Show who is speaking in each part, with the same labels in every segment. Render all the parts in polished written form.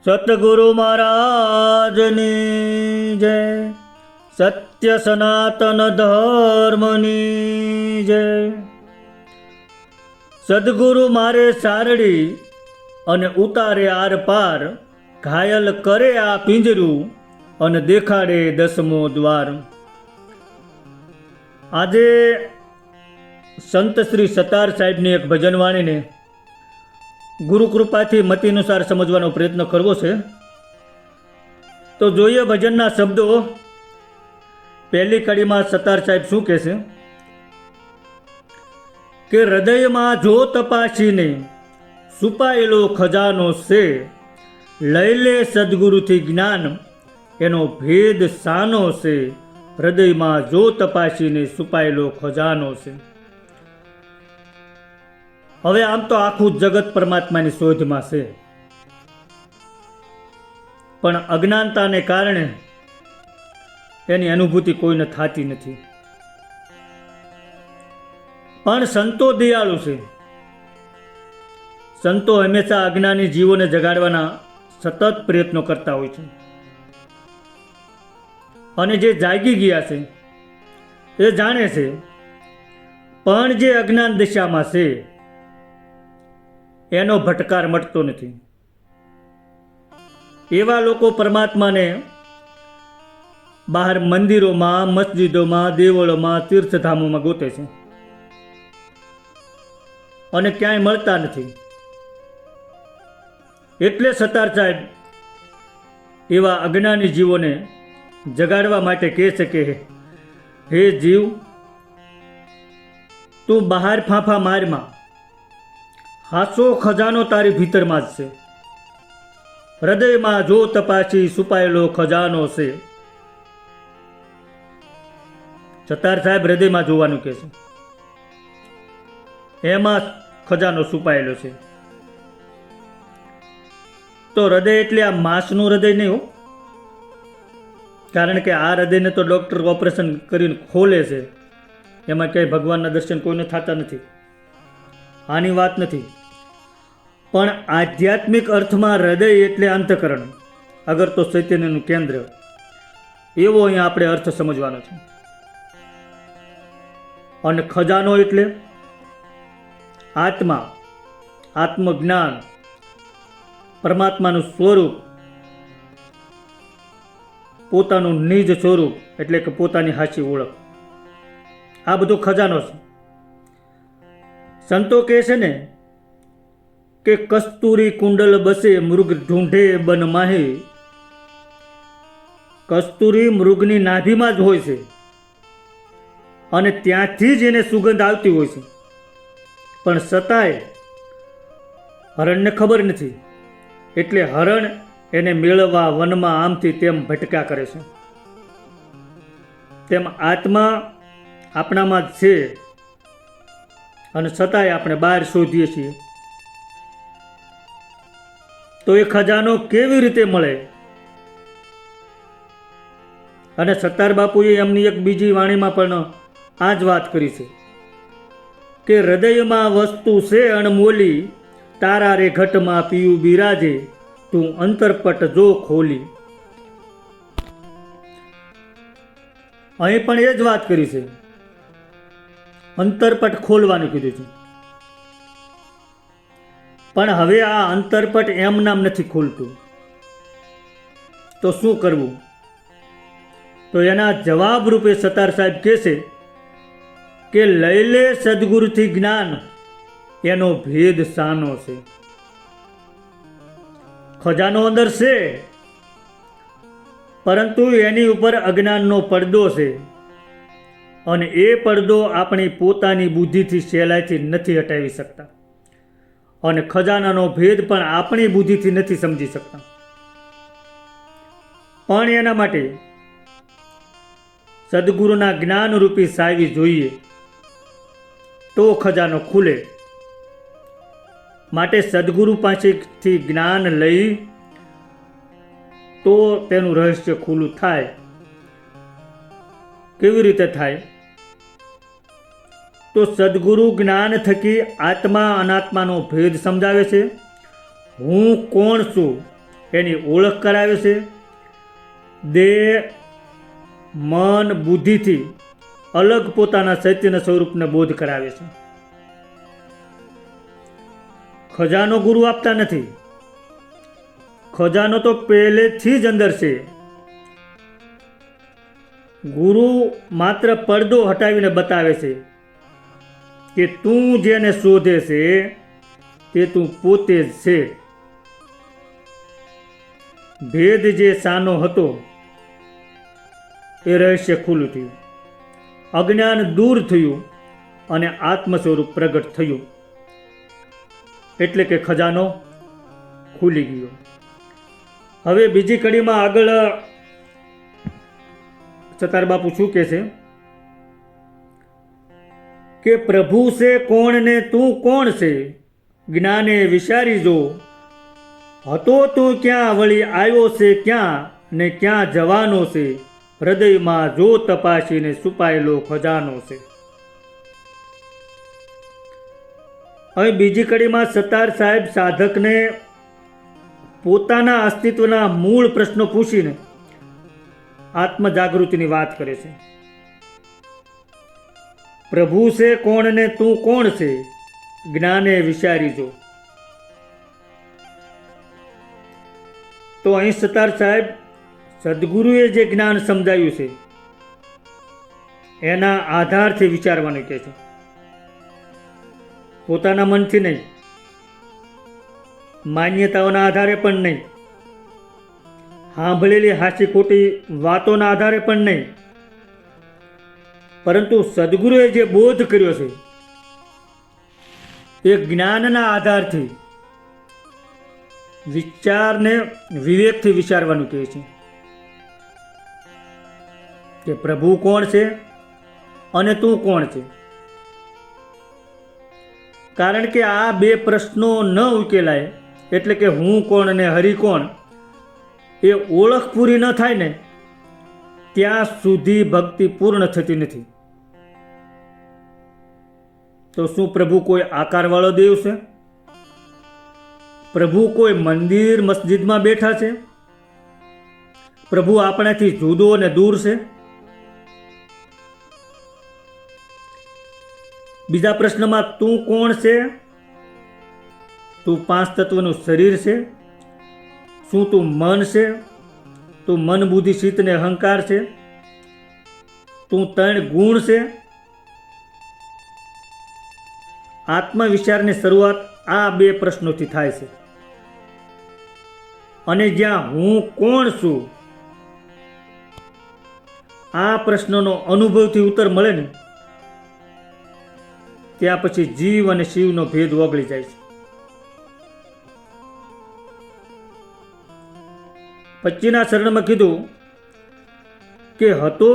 Speaker 1: સતગુરુ મહારાજની જય, સત્ય સનાતન ધર્મની જય. સદગુરુ મારે સારડી અને ઉતારે આર પાર, ઘાયલ કરે આ પિંજરું અને દેખાડે દસમો દ્વાર. આજે સંત શ્રી સતાર સાહેબની એક ભજનવાણીને ગુરુ કૃપાથી મતિ અનુસાર સમજવાનો પ્રયત્ન કરવો છે. તો જોઈએ ભજનના શબ્દો. પહેલી કડીમાં સતાર સાહેબ શું કહે છે કે હૃદયમાં જો તપાસીને છુપાયેલો ખજાનો છે, લઈ લે સદગુરુથી જ્ઞાન એનો ભેદ સાનો છે. હૃદયમાં જો તપાસીને છુપાયેલો ખજાનો છે. હવે આમ તો આખું જગત પરમાત્માની શોધમાં છે, પણ અજ્ઞાનતાને કારણે એની અનુભૂતિ કોઈને થતી નથી. પણ સંતો દયાળુ છે. સંતો હંમેશા અજ્ઞાની જીવોને જગાડવાના સતત પ્રયત્નો કરતા હોય છે, અને જે જાગી ગયા છે એ જાણે છે, પણ જે અજ્ઞાન દિશામાં છે એનો ભટકાર મટતો નથી. એવા લોકો પરમાત્માને બહાર મંદિરોમાં, મસ્જિદોમાં, દેવળોમાં, તીર્થધામોમાં ગોતે છે અને ક્યાંય મળતા નથી. એટલે સતાર સાહેબ એવા અજ્ઞાની જીવોને જગાડવા માટે કહે છે કે હે જીવ, તું બહાર ફાંફા મારમાં, હાસો ખજાનો તારી ભીતરમાં જ છે. હૃદયમાં જો તપાસી છુપાયેલો ખજાનો છે. સતાર સાહેબ હૃદયમાં જોવાનું કહે છે, એમાં ખજાનો છુપાયેલો છે. તો હૃદય એટલે આ માંસનું હૃદય નહીં હો, કારણ કે આ હૃદયને તો ડૉક્ટર ઓપરેશન કરીને ખોલે છે, એમાં ક્યાંય ભગવાનના દર્શન કોઈને થતા નથી. આની વાત નથી. પણ આધ્યાત્મિક અર્થમાં હૃદય એટલે અંતઃકરણ, અગર તો ચૈતન્યનું કેન્દ્ર, એવો અહીંયા આપણે અર્થ સમજવાનો છે. અને ખજાનો એટલે આત્મા, આત્મજ્ઞાન, પરમાત્માનું સ્વરૂપ, પોતાનું નિજ સ્વરૂપ એટલે કે પોતાની સાચી ઓળખ. આ બધો ખજાનો છે. સંતો કહે છે ને કે કસ્તુરી કુંડલ બસે મૃગ ઢૂંઢે બન માહે. કસ્તુરી મૃગની નાભીમાં જ હોય છે અને ત્યાંથી જ એને સુગંધ આવતી હોય છે, પણ છતાંય હરણને ખબર નથી. એટલે હરણ એને મેળવવા વનમાં આમથી તેમ ભટકા કરે છે. તેમ આત્મા આપણામાં જ છે અને છતાંય આપણે બહાર શોધીએ છીએ. તો એ ખજાનો કેવી રીતે મળે? અને સતાર બાપુએ એમની એક બીજી વાણીમાં પણ આ જ વાત કરી છે કે હૃદયમાં વસ્તુ છે અણમોલી, તારા રે ઘટમાં પીયું બિરાજે, તું અંતરપટ જો ખોલી. અહીં પણ એ જ વાત કરી છે, અંતરપટ ખોલવાનું કીધું છે. પણ હવે આ અંતરપટ એમ નામ નથી ખોલતું, તો શું કરવું? તો એના જવાબ રૂપે સતાર સાહેબ કહે છે કે લઈ લે સદગુરુથી જ્ઞાન એનો ભેદ સાનો છે. ખજાનો અંદર છે, પરંતુ એની ઉપર અજ્ઞાનનો પડદો છે, અને એ પડદો આપણી પોતાની બુદ્ધિથી સહેલાઈથી નથી હટાવી શકતા, અને ખજાનાનો ભેદ પણ આપણી બુદ્ધિથી નથી સમજી શકતા. પણ એના માટે સદગુરુના જ્ઞાનરૂપી સાવી જોઈએ, તો ખજાનો ખુલે. માટે સદગુરુ પાસેથી જ્ઞાન લઈ તો તેનું રહસ્ય ખુલ્લું થાય. કેવી રીતે થાય? તો સદગુરુ જ્ઞાન થકી આત્મા અનાત્માનો ભેદ સમજાવે છે. હું કોણ છું એની ઓળખ કરાવે છે. દેહ, મન, બુદ્ધિથી અલગ પોતાના ચૈતન્ય સ્વરૂપને બોધ કરાવે છે. ખજાનો ગુરુ આપતા નથી. ખજાનો તો પહેલેથી જ અંદર છે. ગુરુ માત્ર પડદો હટાવીને બતાવે છે કે તું જેને શોધે છે તે તું પોતે જ છે. ભેદ જે સાનો હતો એ રહસ્ય ખુલ્લું થયું, અજ્ઞાન દૂર થયું અને આત્મ સ્વરૂપ પ્રગટ થયું. એટલે કે ખજાનો ખુલી ગયો. હવે બીજી કડીમાં આગળ સતાર બાપુ શું કહે છે કે પ્રભુ છે કોણ ને તું કોણ છે, જ્ઞાને વિચારી જો. હતો તું ક્યાં, વળી આવ્યો છે ક્યાં, ને ક્યાં જવાનો છે, હૃદયમાં જો તપાસીને છુપાયેલો ખજાનો છે. હવે બીજી કડીમાં સતાર સાહેબ સાધકને પોતાના અસ્તિત્વના મૂળ પ્રશ્નો પૂછીને આત્મજાગૃતિની વાત કરે છે. પ્રભુ છે કોણ ને તું કોણ છે, જ્ઞાને વિચારી જો. તો અહીં સતાર સાહેબ સદગુરુએ જે જ્ઞાન સમજાવ્યું છે એના આધારથી વિચારવાનું કહે છે, પોતાના મનથી નહીં, માન્યતાઓના આધારે પણ નહીં, સાંભળેલી હાચી ખોટી વાતોના આધારે પણ નહીં, પરંતુ સદગુરુએ જે બોધ કર્યો છે એ જ્ઞાનના આધારથી વિચારને વિવેકથી વિચારવાનું કહે છે કે પ્રભુ કોણ છે અને તું કોણ છે. કારણ કે આ બે પ્રશ્નો ન ઉકેલાય એટલે કે હું કોણ અને હરિ કોણ એ ઓળખ પૂરી ન થાય ને ત્યાં સુધી ભક્તિ પૂર્ણ થતી નથી. તો શું પ્રભુ કોઈ આકારવાળો દેવ છે? પ્રભુ કોઈ મંદિર મસ્જિદમાં બેઠા છે? પ્રભુ આપણાથી જુદો અને દૂર છે? બીજા પ્રશ્નમાં તું કોણ છે? તું પાંચ તત્વનું શરીર છે? શું તું મન છે? તું મન, બુદ્ધિ, ચિત્ત ને અહંકાર છે? તું ત્રણ ગુણ છે? આત્મવિચારની શરૂઆત આ બે પ્રશ્નોથી થાય છે. અને જ્યાં હું કોણ છું આ પ્રશ્નનો અનુભવથી ઉત્તર મળે ને ત્યાં પછી જીવ અને શિવનો ભેદ ઓગળી જાય છે. પછીના શરણમાં કીધું કે હતો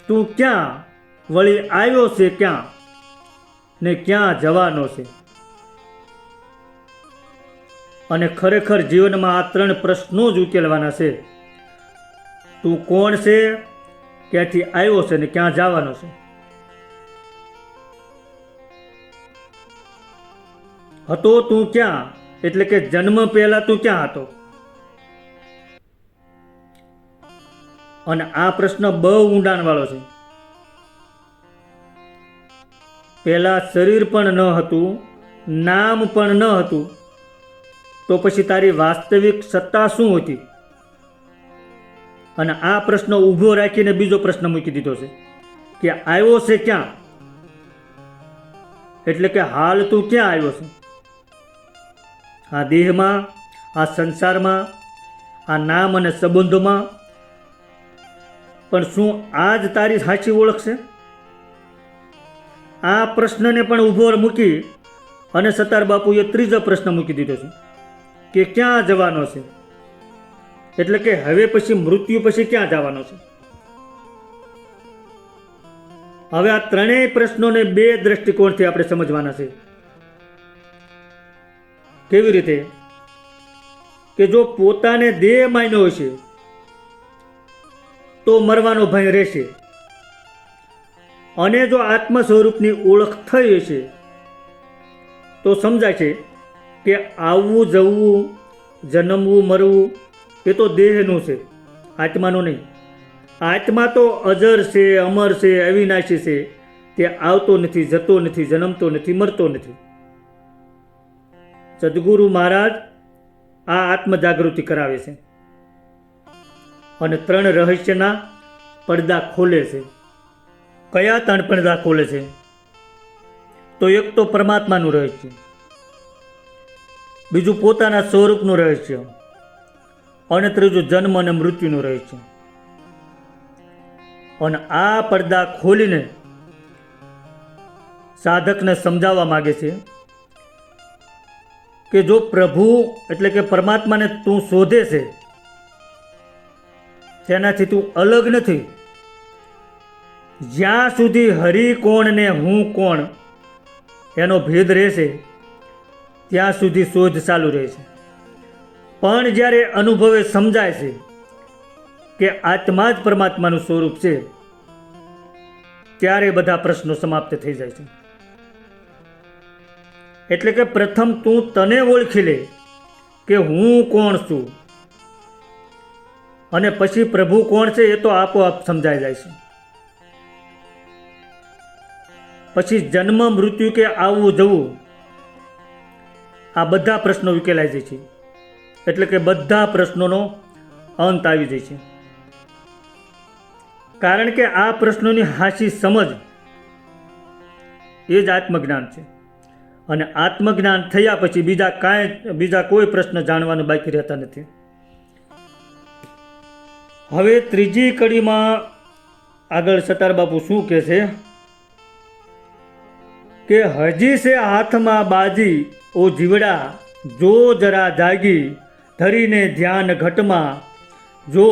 Speaker 1: તું ક્યાં, વળી આવ્યો છે ક્યાં, ને ક્યાં જવાનો છે. અને ખરેખર જીવનમાં આ ત્રણ પ્રશ્નો જ ઉકેલવાના છે. તું કોણ છે, ક્યાંથી આવ્યો છે ને ક્યાં જવાનો છે. હતો તું ક્યાં એટલે કે જન્મ પહેલા તું ક્યાં હતો. અને આ પ્રશ્ન બહુ ઊંડાણ વાળો છે. પહેલા શરીર પણ ન હતું, નામ પણ ન હતું, તો પછી તારી વાસ્તવિક સત્તા શું હતી? અને આ પ્રશ્ન ઊભો રાખીને બીજો પ્રશ્ન મૂકી દીધો છે કે આવ્યો છે ક્યાં, એટલે કે હાલ તું ક્યાં આવ્યો છે? આ દેહમાં, આ સંસારમાં, આ નામ અને સંબંધોમાં. પણ શું આ જ તારી સાચી ઓળખ છે? આ પ્રશ્નને પણ ઊભો મૂકી અને સતાર બાપુએ ત્રીજો પ્રશ્ન મૂકી દીધો છે કે ક્યાં જવાનો છે, એટલે કે હવે પછી મૃત્યુ પછી ક્યાં જવાનો છે. હવે આ ત્રણેય પ્રશ્નોને બે દ્રષ્ટિકોણથી આપણે સમજવાના છે. કેવી રીતે? કે જો પોતાને દેહ માન્યો હશે તો મરવાનો ભય રહેશે, અને જો આત્મ સ્વરૂપની ઓળખ થઈ હશે તો સમજાય છે કે આવવું જવું, જન્મવું મરવું એ તો દેહનું છે, આત્માનું નહીં. આત્મા તો અજર છે, અમર છે, અવિનાશી છે. તે આવતો નથી, જતો નથી, જન્મતો નથી, મરતો નથી. સદગુરુ મહારાજ આ આત્મજાગૃતિ કરાવે છે અને 3 રહસ્યના પડદા ખોલે છે. કયા 3 પડદા ખોલે છે? તો એક તો પરમાત્માનું રહસ્ય, બીજું પોતાના સ્વરૂપનું રહસ્ય, અને ત્રીજું જન્મ અને મૃત્યુનું રહસ્ય. અને આ પડદા ખોલીને સાધકને સમજાવવા માગે છે કે જો પ્રભુ એટલે કે પરમાત્માને તું શોધે છે, તેનાથી તું અલગ નથી. જ્યાં સુધી હરિ કોણ ને હું કોણ એનો ભેદ રહેશે ત્યાં સુધી શોધ ચાલુ રહેશે. પણ જ્યારે અનુભવે સમજાય છે કે આત્મા જ પરમાત્માનું સ્વરૂપ છે, ત્યારે બધા પ્રશ્નો સમાપ્ત થઈ જાય છે. એટલે કે પ્રથમ તું તને ઓળખી લે કે હું કોણ છું, અને પછી પ્રભુ કોણ છે એ તો આપોઆપ સમજાઈ જાય છે. પછી જન્મ મૃત્યુ કે આવવું જવું આ બધા પ્રશ્નો ઉકેલાઈ જાય છે. એટલે કે બધા પ્રશ્નોનો અંત આવી જાય છે. કારણ કે આ પ્રશ્નોની હાચી સમજ એ જ આત્મજ્ઞાન છે. અને આત્મજ્ઞાન થયા પછી બીજા કોઈ પ્રશ્ન જાણવાનું બાકી રહેતા નથી. હવે ત્રીજી કડીમાં આગળ સતાર બાપુ શું કહે છે કે હજી છે હાથમાં બાજી ઓ જીવડા, જો જરા જાગી ધરીને ધ્યાન ઘટમાં, જો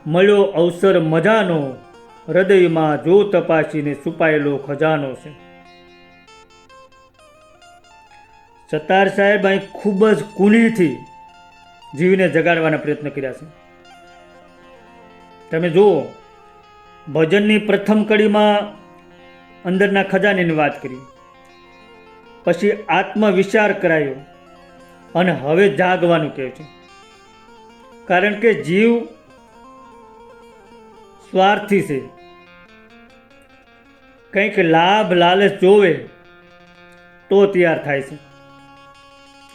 Speaker 1: મળ્યો અવસર મજાનો, હૃદયમાં જો તપાસીને છુપાયેલો ખજાનો છે. સતાર સાહેબ અહીં ખૂબ જ કુનેહથી જીવને જગાડવાના પ્રયત્ન કર્યા છે. તમે જુઓ, ભજનની પ્રથમ કડીમાં અંદરના ખજાનાની વાત કરી, પછી આત્મવિચાર કરાયો, અને હવે જાગવાનું કહે છે. કારણ કે જીવ સ્વાર્થી છે, કંઈક લાભ લાલચ જોવે તો તૈયાર થાય છે.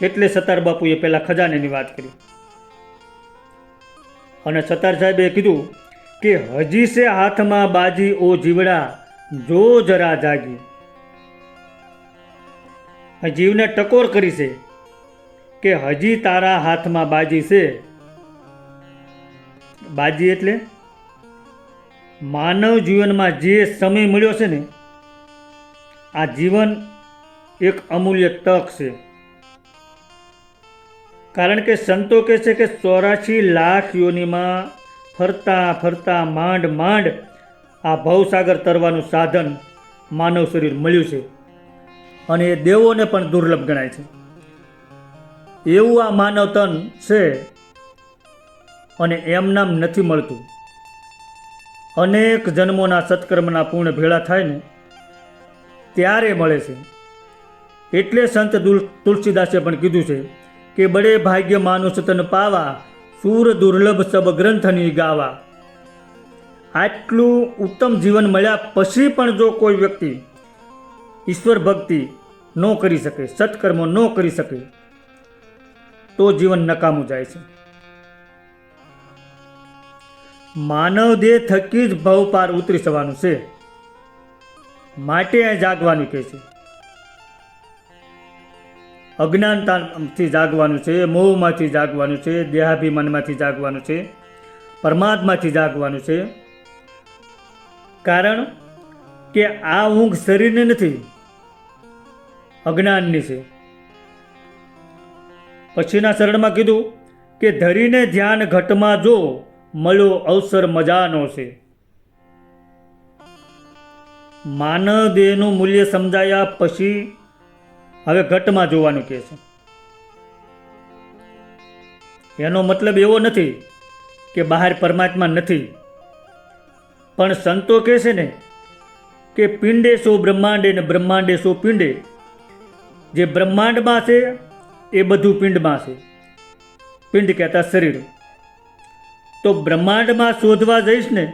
Speaker 1: એટલે સતાર બાપુએ પહેલા ખજાનાની વાત કરી, અને સતાર સાહેબે કીધું કે હજી છે હાથમાં બાજી ઓ જીવડા, જો જરા જાગી. જીવને ટકોર કરી છે કે હજી તારા હાથમાં બાજી છે. બાજી એટલે માનવ જીવનમાં જે સમય મળ્યો છે ને, આ જીવન એક અમૂલ્ય તક છે. કારણ કે સંતો કહે છે કે 84 લાખ યોનિમાં ફરતા ફરતા માંડ આ ભવસાગર તરવાનું સાધન માનવ શરીર મળ્યું છે, અને એ દેવોને પણ દુર્લભ ગણાય છે. એવું આ માનવ તન છે, અને એમ નામ નથી મળતું. અનેક જન્મોના સત્કર્મના પૂર્ણ ભેળા થાય ને ત્યારે મળે છે. એટલે સંત તુલસીદાસે પણ કીધું છે કે બડે ભાગ્ય માનુષ તન પાવા, સૂર દુર્લભ સબ ગ્રંથની ગાવા. આટલું ઉત્તમ જીવન મળ્યા પછી પણ જો કોઈ વ્યક્તિ ઈશ્વર ભક્તિ ન કરી શકે, સત્કર્મો ન કરી શકે, તો જીવન નકામું જાય છે. માનવ દેહ થકી જ ભવ પાર ઉતરી જવાનું છે, માટે આ જાગવાનું કહે છે. અજ્ઞાનતાથી જાગવાનું છે, મોહમાંથી જાગવાનું છે, દેહાભિમાનમાંથી જાગવાનું છે, પરમાત્માથી જાગવાનું છે. કારણ કે આ ઊંઘ શરીરને નથી, અજ્ઞાનની છે. પછીના શરણમાં કીધું કે ધરીને ધ્યાન ઘટમાં જો, મળ્યો અવસર મજાનો છે. માનવ દેહનું મૂલ્ય સમજાયા પછી હવે ઘટમાં જોવાનું કહે છે. એનો મતલબ એવો નથી કે બહાર પરમાત્મા નથી, પણ સંતો કહે છે ને કે પિંડે સો બ્રહ્માંડે ને બ્રહ્માંડે સો પિંડે. જે બ્રહ્માંડમાં છે એ બધું પિંડમાં છે. પિંડ કહેતા શરીર, તો બ્રહ્માંડમાં શોધવા જઈશ ને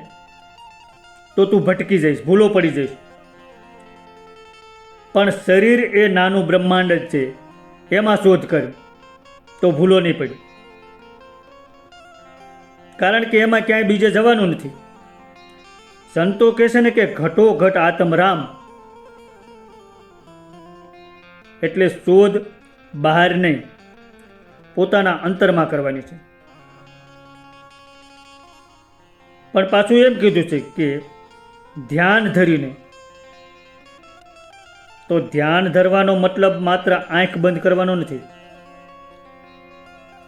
Speaker 1: તો તું ભટકી જઈશ, ભૂલો પડી જઈશ. પણ શરીર એ નાનું બ્રહ્માંડ જ છે, એમાં શોધ કર તો ભૂલો નહીં પડી. કારણ કે એમાં ક્યાંય બીજે જવાનું નથી. સંતો કહે છે ને કે ઘટો ઘટ આત્મ રામ, એટલે શોધ બહાર નહીં, પોતાના અંતરમાં કરવાની છે. પણ પાછું એમ કીધું છે કે ધ્યાન ધરીને. તો ધ્યાન ધરવાનો મતલબ માત્ર આંખ બંધ કરવાનો નથી,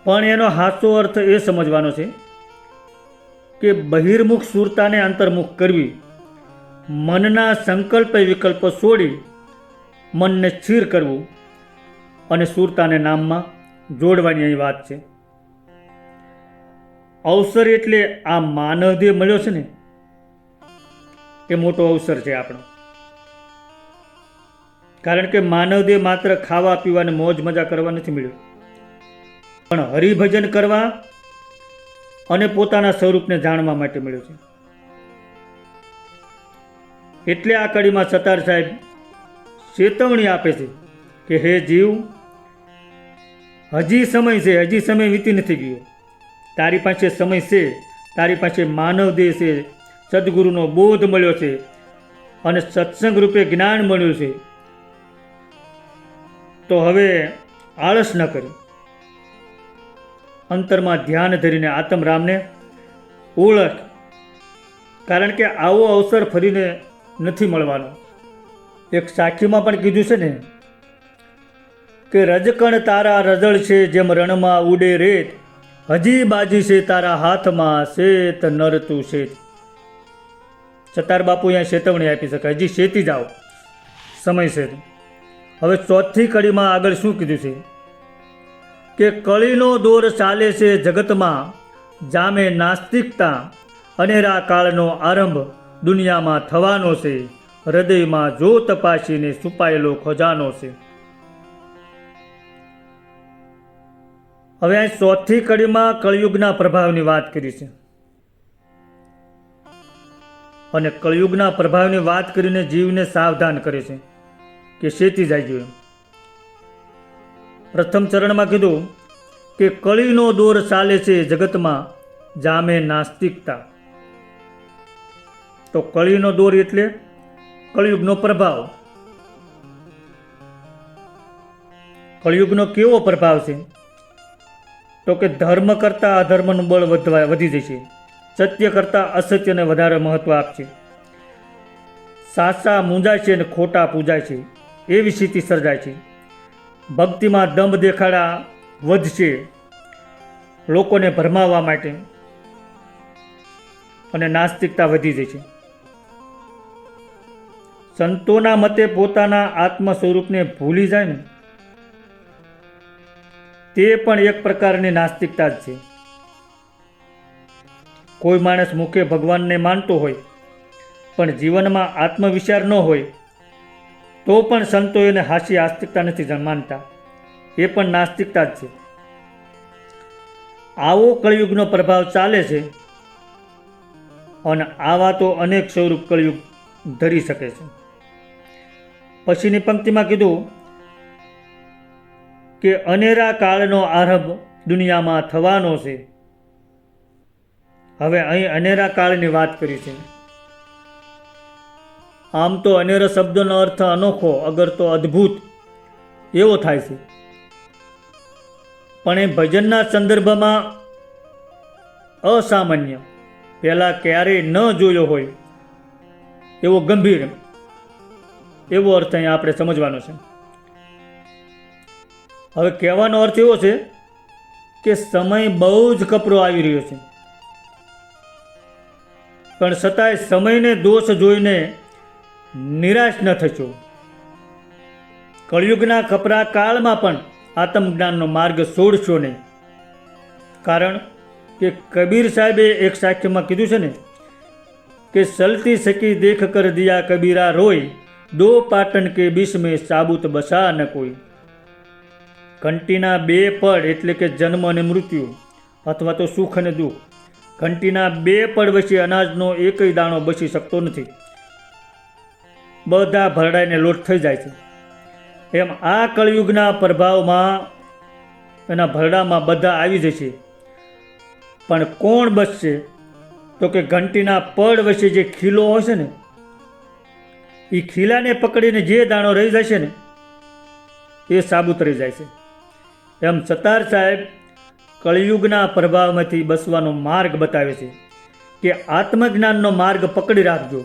Speaker 1: પણ એનો સાચો અર્થ એ સમજવાનો છે કે બહિર્મુખ સુરતાને અંતર્મુખ કરવી, મનના સંકલ્પ વિકલ્પો છોડી મનને સ્થિર કરવું અને સુરતાને નામમાં જોડવાની અહીં વાત છે. અવસર એટલે આ માનવદેહ મળ્યો છે ને એ મોટો અવસર છે આપણો. કારણ કે માનવદેહ માત્ર ખાવા પીવાને મોજ મજા કરવા નથી મળ્યો, પણ હરિભજન કરવા અને પોતાના સ્વરૂપને જાણવા માટે મળ્યો છે. એટલે આ કડીમાં સતાર સાહેબ ચેતવણી આપે છે કે હે જીવ, હજી સમય છે, હજી સમય વીતી નથી ગયો. તારી પાસે સમય છે, તારી પાસે માનવદેહ છે, સદગુરુનો બોધ મળ્યો છે અને સત્સંગ રૂપે જ્ઞાન મળ્યું છે. તો હવે આળસ ન કરી, અંતરમાં ધ્યાન ધરીને આત્મરામને ઓળખ. કારણ કે આવો અવસર ફરીને નથી મળવાનો. એક સાખીમાં પણ કીધું છે ને કે રજકણ તારા રજળ છે, જેમ રણમાં ઉડે રેત, હજી બાજી છે તારા હાથમાં, શેત નર તું શેત. સતાર બાપુ અહીંયા ચેતવણી આપી શકે, હજી શેતી જાઓ, સમય છે. હવે ચોથી કડીમાં આગળ શું કીધું છે કે કળીનો દોર ચાલે છે જગતમાં, જામે નાસ્તિકતા, અનેરા કાળનો આરંભ દુનિયામાં થવાનો છે, હૃદયમાં જો તપાસીને છુપાયેલો ખજાનો છે. હવે આ ચોથી કડીમાં કળયુગના પ્રભાવની વાત કરી છે અને કળયુગના પ્રભાવની વાત કરીને જીવને સાવધાન કરે છે કે શેતી જાય જોઈએ. પ્રથમ ચરણમાં કીધું કે કળીનો દોર ચાલે છે જગતમાં, જામે નાસ્તિકતા. તો કળીનો દોર એટલે કળયુગનો પ્રભાવ. કળયુગનો કેવો પ્રભાવ છે? તો કે ધર્મ કરતાં અધર્મનું બળ વધી જશે, સત્ય કરતાં અસત્યને વધારે મહત્વ આપશે, સાચા મૂંઝાય છે અને ખોટા પૂજાય છે એવી સ્થિતિ સર્જાય છે. ભક્તિમાં દંભ દેખાડા વધશે લોકોને ભરમાવવા માટે, અને નાસ્તિકતા વધી જશે. સંતોના મતે પોતાના આત્મ સ્વરૂપને ભૂલી જાય ને તે પણ એક પ્રકારની નાસ્તિકતા જ છે. કોઈ માણસ મુખે ભગવાનને માનતો હોય પણ જીવનમાં આત્મવિચાર ન હોય તો પણ સંતો એને હાસ્ય આસ્તિકતા નથી માનતા, એ પણ નાસ્તિકતા જ છે. આવો કળયુગનો પ્રભાવ ચાલે છે અને આવા તો અનેક સ્વરૂપ કળયુગ ધરી શકે છે. પછીની પંક્તિમાં કીધું કે અનેરા કાળનો આરંભ દુનિયામાં થવાનો છે. હવે અહીં અનેરા કાળની વાત કરી છે. આમ તો અનેરો શબ્દનો અર્થ અનોખો, અગર તો અદ્ભુત એવો થાય છે, પણ એ ભજનના સંદર્ભમાં અસામાન્ય, પહેલાં ક્યારેય ન જોયો હોય એવો ગંભીર એવો અર્થ અહીંયા આપણે સમજવાનો છે. હવે કહેવાનો અર્થ એવો છે કે સમય બહુ જ કપરો આવી રહ્યો છે, પણ છતાંય સમયને દોષ જોઈને નિરાશ ન થશો. કળયુગના કપરા કાળમાં પણ આત્મજ્ઞાનનો માર્ગ છોડશો નહીં. કારણ કે કબીર સાહેબે એક સાક્ષ્યમાં કીધું છે ને કે સલતી સકી દેખ કર દિયા કબીરા રોય, દો પાટન કે બીચ મેં સાબુત બસા ન કોઈ. ઘંટીના બે પડ એટલે કે જન્મ અને મૃત્યુ અથવા તો સુખ અને દુઃખ, ઘંટીના 2 પડ વચ્ચે અનાજનો એકય દાણો બચી શકતો નથી. બધા ભરડાઈને લોટ થઈ જાય છે. એમ આ કળયુગના પ્રભાવમાં એના ભરડામાં બધા આવી જશે. પણ કોણ બચશે? તો કે ઘંટીના પડ વચ્ચે જે ખીલો હશે ને, એ ખીલાને પકડીને જે દાણો રહી જશે ને એ સાબુત રહી જાય છે. એમ સતાર સાહેબ કળયુગના પ્રભાવમાંથી બસવાનો માર્ગ બતાવે છે કે આત્મજ્ઞાનનો માર્ગ પકડી રાખજો.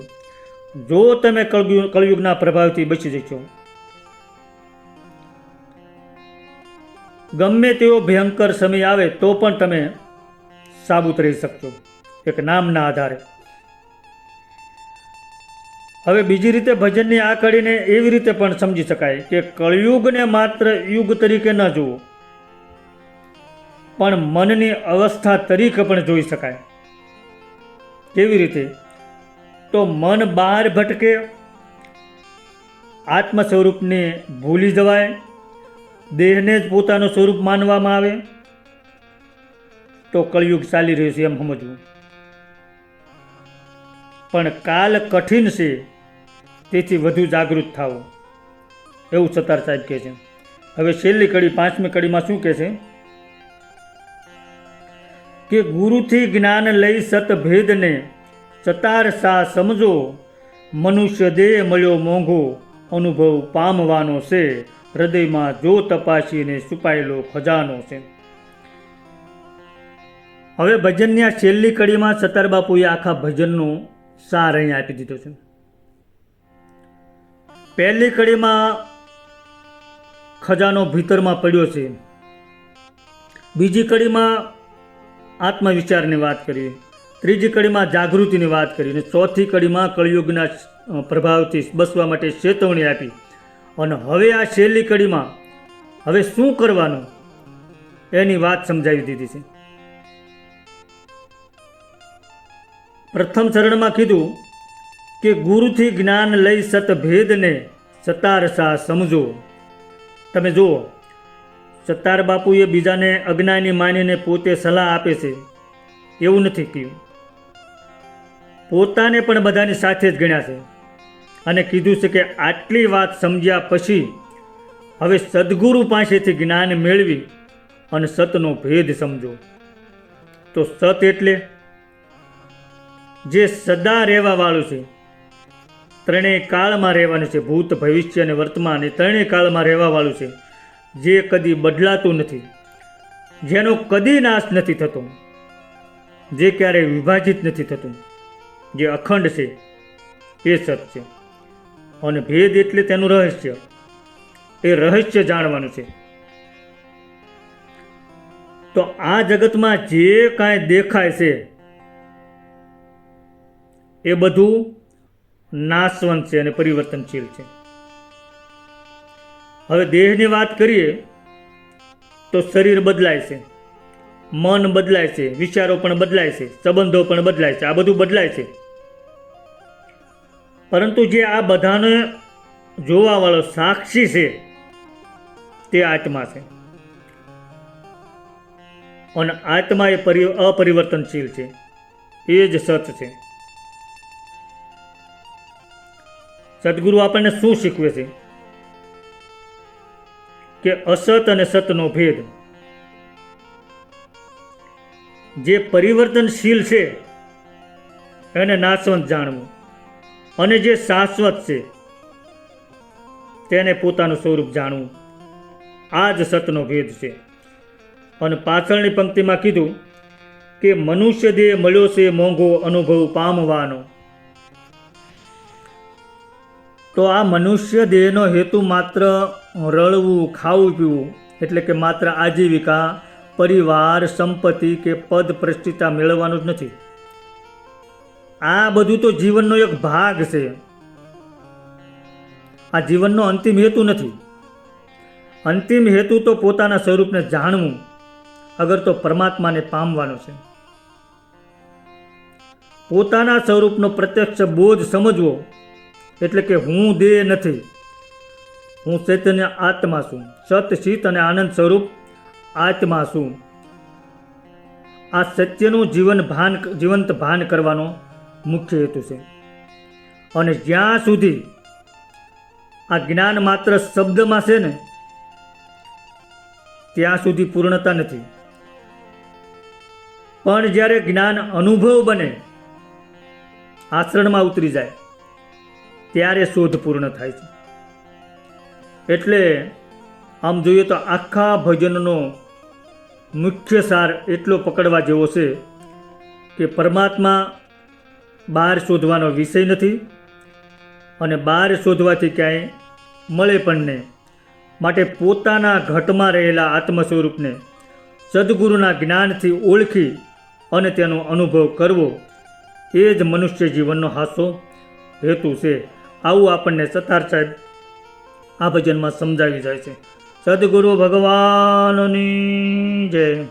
Speaker 1: જો તમે કળયુગના પ્રભાવથી બચી જશો, ગમે તેવો ભયંકર સમય આવે તો પણ તમે સાબુત રહી શકશો એક નામના આધારે. હવે બીજી રીતે ભજનની આ કડીને એવી રીતે પણ સમજી શકાય કે કળયુગને માત્ર યુગ તરીકે ન જુઓ, પણ મનની અવસ્થા તરીકે પણ જોઈ શકાય. કેવી રીતે? તો મન બહાર ભટકે, આત્મ સ્વરૂપને ભૂલી જવાય, દેહને જ પોતાનું સ્વરૂપ માનવામાં આવે, તો કળયુગ ચાલી રહ્યું છે એમ સમજવું. પણ કાલ કઠિન છે, તેથી વધુ જાગૃત થાવો, એવું સતાર સાહેબ કહે છે. હવે છેલ્લી કડી 5મી કડીમાં શું કહે છે કે ગુરુથી જ્ઞાન લઈ સતભેદને સતાર સા સમજો, મનુષ્ય દેહ મળ્યો મોંઘો અનુભવ પામવાનો છે, હૃદયમાં જો તપાસીને છુપાયેલો ખજાનો છે. હવે ભજનની આ છેલ્લી કડીમાં સતાર બાપુએ આખા ભજનનો સાર અહીં આપી દીધો છે. પહેલી કડીમાં ખજાનો ભીતરમાં પડ્યો છે, બીજી કડીમાં આત્મવિચારની વાત કરી, ત્રીજી કડીમાં જાગૃતિની વાત કરી, અને ચોથી કડીમાં કળયુગના પ્રભાવથી બસવા માટે ચેતવણી આપી. અને હવે આ છેલ્લી કડીમાં હવે શું કરવાનું એની વાત સમજાવી દીધી છે. પ્રથમ ચરણમાં કીધું કે ગુરુથી જ્ઞાન લઈ સતભેદને સતાર સા સમજો. તમે જુઓ, સતાર બાપુએ બીજાને અજ્ઞાની માનીને પોતે સલાહ આપે છે એવું નથી કહ્યું. પોતાને પણ બધાની સાથે જ ગણ્યા છે અને કીધું છે કે આટલી વાત સમજ્યા પછી હવે સદગુરુ પાસેથી જ્ઞાન મેળવી અને સતનો ભેદ સમજો. તો સત એટલે જે સદા રહેવા વાળું છે, ત્રણેય કાળમાં રહેવાનું છે, ભૂત ભવિષ્ય અને વર્તમાન એ ત્રણેય કાળમાં રહેવા વાળું છે, જે કદી બદલાતું નથી, જેનો કદી નાશ નથી થતો, જે ક્યારેય વિભાજિત નથી થતું, જે અખંડ છે એ સત છે. અને ભેદ એટલે તેનું રહસ્ય, એ રહસ્ય જાણવાનું છે. તો આ જગતમાં જે કાંઈ દેખાય છે એ બધું નાશવંત છે અને પરિવર્તનશીલ છે. હવે દેહની વાત કરીએ તો શરીર બદલાય છે, મન બદલાય છે, વિચારો પણ બદલાય છે, સંબંધો પણ બદલાય છે, આ બધું બદલાય છે. પરંતુ જે આ બધાને જોવા વાળો સાક્ષી છે તે આત્મા છે. અને આત્મા એ અપરિવર્તનશીલ છે, એ જ સત છે. સદગુરુ આપણને શું શીખવે છે કે અસત અને સતનો ભેદ. જે પરિવર્તનશીલ છે એને નાશવંત જાણવું, અને જે શાશ્વત છે તેને પોતાનું સ્વરૂપ જાણવું. આ જ સતનો ભેદ છે. અને પાછળની પંક્તિમાં કીધું કે મનુષ્ય દેહ મળ્યો છે મોંઘો અનુભવ પામવાનો. તો આ મનુષ્ય દેહનો હેતુ માત્ર રળવું, ખાવું પીવું એટલે કે માત્ર આજીવિકા, પરિવાર, સંપત્તિ કે પદ પ્રતિષ્ઠા મેળવવાનું જ નથી. આ બધું તો જીવનનો એક ભાગ છે. આ જીવનનો અંતિમ હેતુ નથી. અંતિમ હેતુ તો પોતાના સ્વરૂપને જાણવું, અગર તો પરમાત્માને પામવાનો છે. પોતાના સ્વરૂપનો પ્રત્યક્ષ બોધ સમજવો એટલે કે હું દેહ નથી, હું ચૈતન્ય આત્મા છું, સત, ચિત અને આનંદ સ્વરૂપ આત્મા છું. આ સત્યનું જીવંત ભાન કરવાનો મુખ્ય હેતુ છે. અને જ્યાં સુધી આ જ્ઞાન માત્ર શબ્દમાં છે ને ત્યાં સુધી પૂર્ણતા નથી. પણ જ્યારે જ્ઞાન અનુભવ બને, આચરણમાં ઉતરી જાય, ત્યારે શોધ પૂર્ણ થાય છે. એટલે આમ જોઈએ તો આખા ભજનનો મુખ્ય સાર એટલો પકડવા જેવો છે કે પરમાત્મા બહાર શોધવાનો વિષય નથી અને બહાર શોધવાથી ક્યાંય મળે પણ નહીં. માટે પોતાના ઘટમાં રહેલા આત્મ સ્વરૂપને સદગુરુના જ્ઞાનથી ઓળખી અને તેનો અનુભવ કરવો એ જ મનુષ્ય જીવનનો હાસો હેતુ છે. આવું આપણને સતાર સાહેબ આ ભજનમાં સમજાવી જાય છે. સદગુરુ ભગવાનની જય.